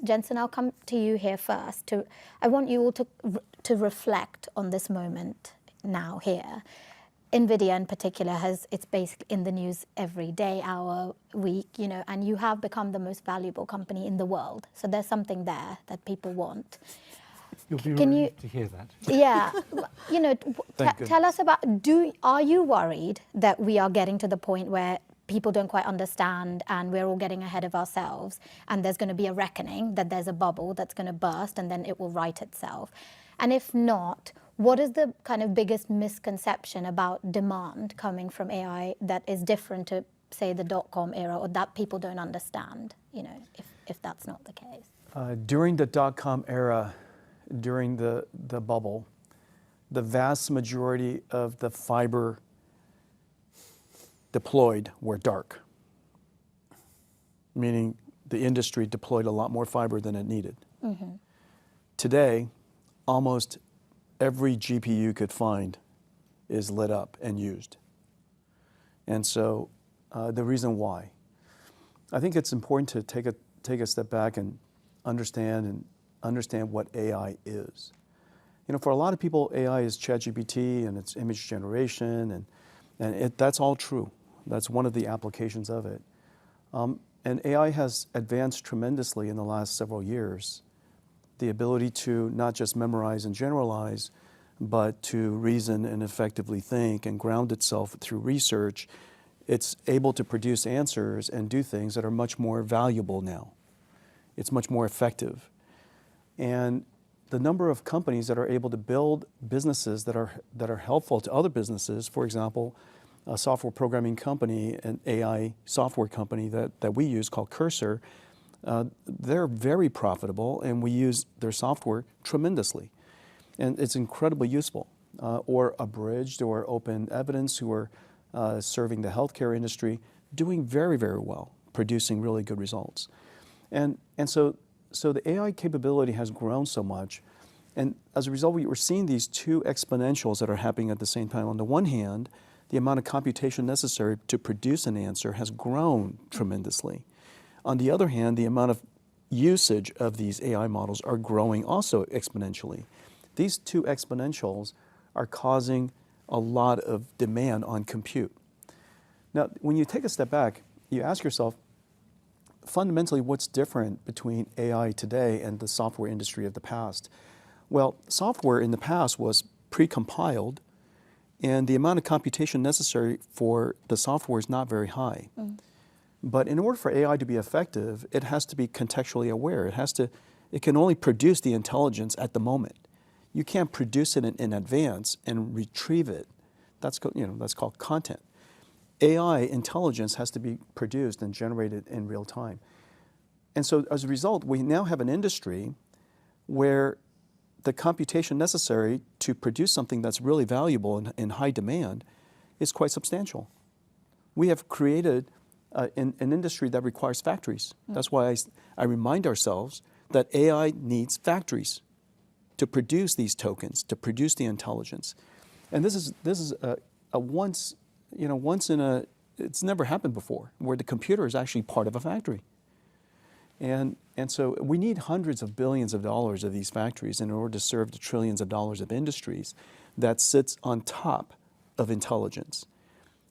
Jensen, I'll come to you here first. I want you all to reflect on this moment now here. Nvidia in particular it's basically in the news every day, hour, week, and you have become the most valuable company in the world. So there's something there that people want. You'll be relieved to hear that. Yeah, tell us about, are you worried that we are getting to the point where people don't quite understand and we're all getting ahead of ourselves and there's going to be a reckoning, that there's a bubble that's going to burst and then it will right itself? And if not, what is the kind of biggest misconception about demand coming from AI that is different to, say, the dot-com era, or that people don't understand, if that's not the case? During the dot-com era, during the bubble, the vast majority of the fiber deployed were dark, meaning the industry deployed a lot more fiber than it needed. Mm-hmm. Today, almost every GPU you could find is lit up and used. And so the reason why, I think it's important to take a step back and understand what AI is. For a lot of people, AI is ChatGPT and it's image generation, and that's all true. That's one of the applications of it. And AI has advanced tremendously in the last several years. The ability to not just memorize and generalize, but to reason and effectively think and ground itself through research. It's able to produce answers and do things that are much more valuable now. It's much more effective. And the number of companies that are able to build businesses that are helpful to other businesses, for example, a software programming company, an AI software company that we use called Cursor, they're very profitable and we use their software tremendously. And it's incredibly useful. Or Abridged or Open Evidence, who are serving the healthcare industry, doing very, very well, producing really good results. And so the AI capability has grown so much. And as a result, we're seeing these two exponentials that are happening at the same time. On the one hand, the amount of computation necessary to produce an answer has grown tremendously. On the other hand, the amount of usage of these AI models are growing also exponentially. These two exponentials are causing a lot of demand on compute. Now, when you take a step back, you ask yourself, fundamentally, what's different between AI today and the software industry of the past? Well, software in the past was pre-compiled, and the amount of computation necessary for the software is not very high. Mm. But in order for AI to be effective, it has to be contextually aware. It can only produce the intelligence at the moment. You can't produce it in advance and retrieve it. That's called content. AI intelligence has to be produced and generated in real time. And so as a result, we now have an industry where the computation necessary to produce something that's really valuable and in high demand is quite substantial. We have created an industry that requires factories. Mm. That's why I remind ourselves that AI needs factories to produce these tokens, to produce the intelligence. And this is a once in a, it's never happened before, where the computer is actually part of a factory. And so we need hundreds of billions of dollars of these factories in order to serve the trillions of dollars of industries that sits on top of intelligence.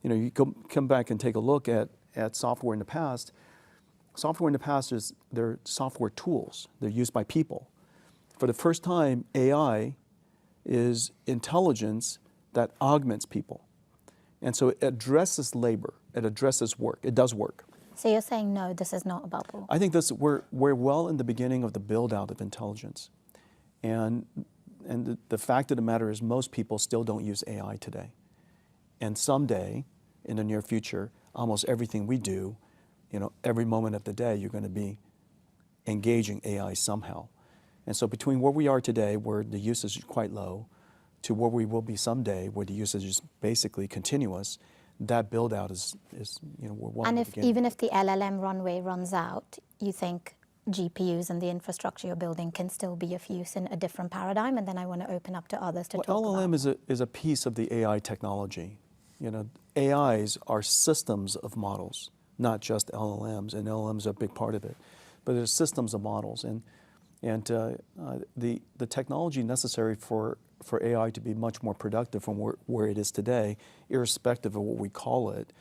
You come back and take a look at software in the past. Software in the past they're software tools. They're used by people. For the first time, AI is intelligence that augments people. And so it addresses labor, it addresses work, it does work. So you're saying, no, this is not a bubble? I think we're well in the beginning of the build-out of intelligence. And the fact of the matter is most people still don't use AI today. And someday, in the near future, almost everything we do, every moment of the day, you're going to be engaging AI somehow. And so between where we are today, where the usage is quite low, to where we will be someday, where the usage is basically continuous, that build out is we're well. And even if the LLM runway runs out, you think GPUs and the infrastructure you're building can still be of use in a different paradigm? And then I want to open up to others to talk about. LLM is a piece of the AI technology. AIs are systems of models, not just LLMs, and LLMs are a big part of it. but there's systems of models, and the technology necessary for AI to be much more productive from where it is today, irrespective of what we call it,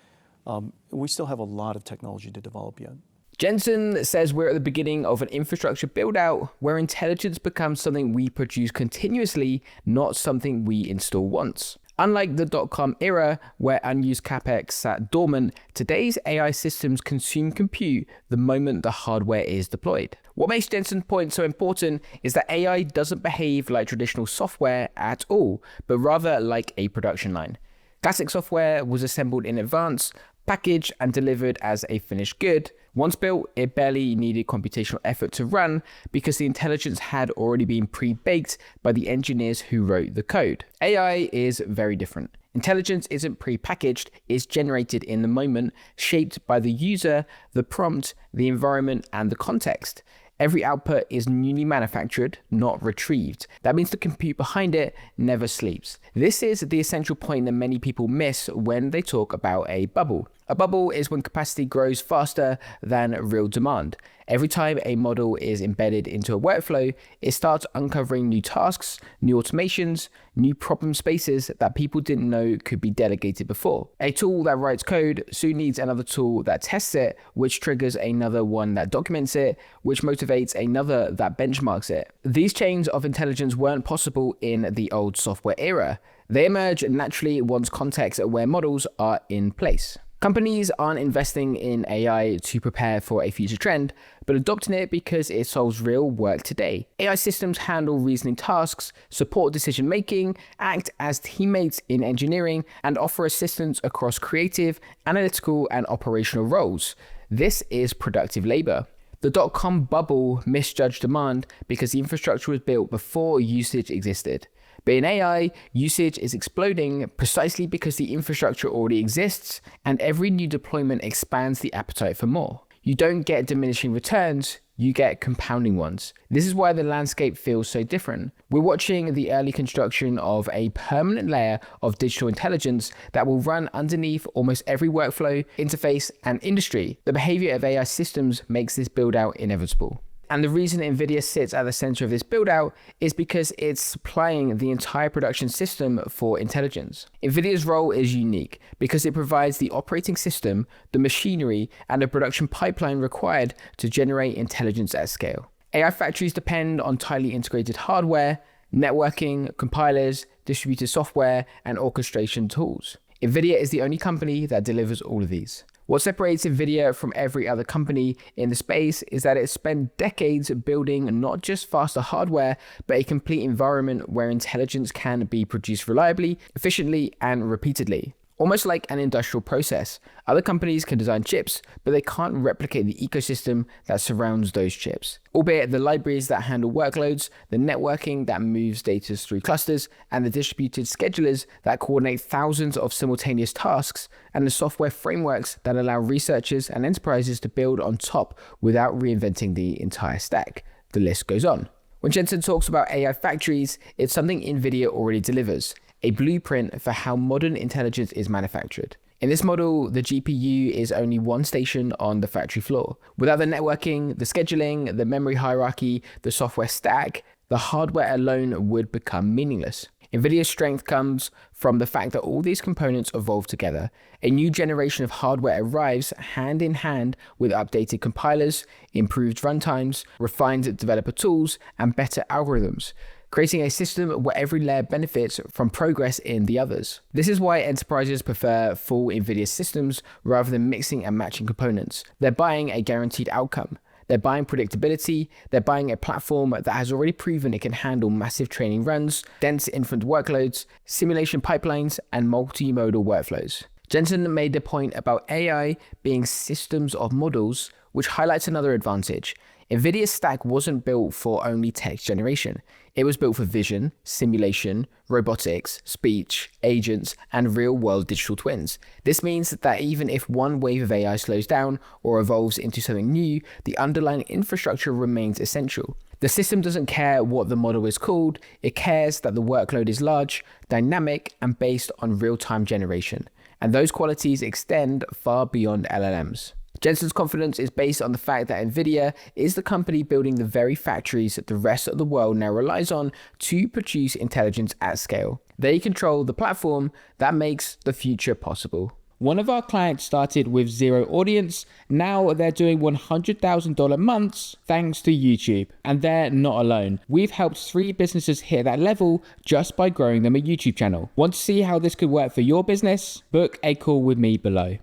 we still have a lot of technology to develop yet. Jensen says we're at the beginning of an infrastructure build-out where intelligence becomes something we produce continuously, not something we install once. Unlike the dotcom era, where unused capex sat dormant, today's AI systems consume compute the moment the hardware is deployed. What makes Jensen's point so important is that AI doesn't behave like traditional software at all, but rather like a production line. Classic software was assembled in advance, packaged and delivered as a finished good. Once built, it barely needed computational effort to run because the intelligence had already been pre-baked by the engineers who wrote the code. AI is very different. Intelligence isn't pre-packaged, it's generated in the moment, shaped by the user, the prompt, the environment, and the context. Every output is newly manufactured, not retrieved. That means the compute behind it never sleeps. This is the essential point that many people miss when they talk about a bubble. A bubble is when capacity grows faster than real demand. Every time a model is embedded into a workflow, it starts uncovering new tasks, new automations, new problem spaces that people didn't know could be delegated before. A tool that writes code soon needs another tool that tests it, which triggers another one that documents it, which motivates another that benchmarks it. These chains of intelligence weren't possible in the old software era. They emerge naturally once context-aware models are in place. Companies aren't investing in AI to prepare for a future trend, but adopting it because it solves real work today. AI systems handle reasoning tasks, support decision-making, act as teammates in engineering, and offer assistance across creative, analytical, and operational roles. This is productive labor. The dot-com bubble misjudged demand because the infrastructure was built before usage existed. But in AI, usage is exploding precisely because the infrastructure already exists, and every new deployment expands the appetite for more. You don't get diminishing returns, you get compounding ones. This is why the landscape feels so different. We're watching the early construction of a permanent layer of digital intelligence that will run underneath almost every workflow, interface, and industry. The behavior of AI systems makes this build-out inevitable. And the reason Nvidia sits at the center of this build-out is because it's supplying the entire production system for intelligence. Nvidia's role is unique because it provides the operating system, the machinery, and the production pipeline required to generate intelligence at scale. AI factories depend on tightly integrated hardware, networking, compilers, distributed software, and orchestration tools. Nvidia is the only company that delivers all of these. What separates Nvidia from every other company in the space is that it spent decades building not just faster hardware, but a complete environment where intelligence can be produced reliably, efficiently, and repeatedly. Almost like an industrial process. Other companies can design chips, but they can't replicate the ecosystem that surrounds those chips. Albeit the libraries that handle workloads, the networking that moves data through clusters, and the distributed schedulers that coordinate thousands of simultaneous tasks, and the software frameworks that allow researchers and enterprises to build on top without reinventing the entire stack. The list goes on. When Jensen talks about AI factories, it's something Nvidia already delivers. A blueprint for how modern intelligence is manufactured. In this model, the GPU is only one station on the factory floor. Without the networking, the scheduling, the memory hierarchy, the software stack, the hardware alone would become meaningless. Nvidia's strength comes from the fact that all these components evolve together. A new generation of hardware arrives hand in hand with updated compilers, improved runtimes, refined developer tools, and better algorithms, creating a system where every layer benefits from progress in the others. This is why enterprises prefer full Nvidia systems rather than mixing and matching components. They're buying a guaranteed outcome. They're buying predictability. They're buying a platform that has already proven it can handle massive training runs, dense inference workloads, simulation pipelines, and multimodal workflows. Jensen made the point about AI being systems of models, which highlights another advantage. Nvidia's stack wasn't built for only text generation. It was built for vision, simulation, robotics, speech, agents, and real-world digital twins. This means that even if one wave of AI slows down or evolves into something new, the underlying infrastructure remains essential. The system doesn't care what the model is called, it cares that the workload is large, dynamic, and based on real-time generation. And those qualities extend far beyond LLMs. Jensen's confidence is based on the fact that Nvidia is the company building the very factories that the rest of the world now relies on to produce intelligence at scale. They control the platform that makes the future possible. One of our clients started with 0 audience. Now they're doing $100,000 months thanks to YouTube. And they're not alone. We've helped 3 businesses hit that level just by growing them a YouTube channel. Want to see how this could work for your business? Book a call with me below.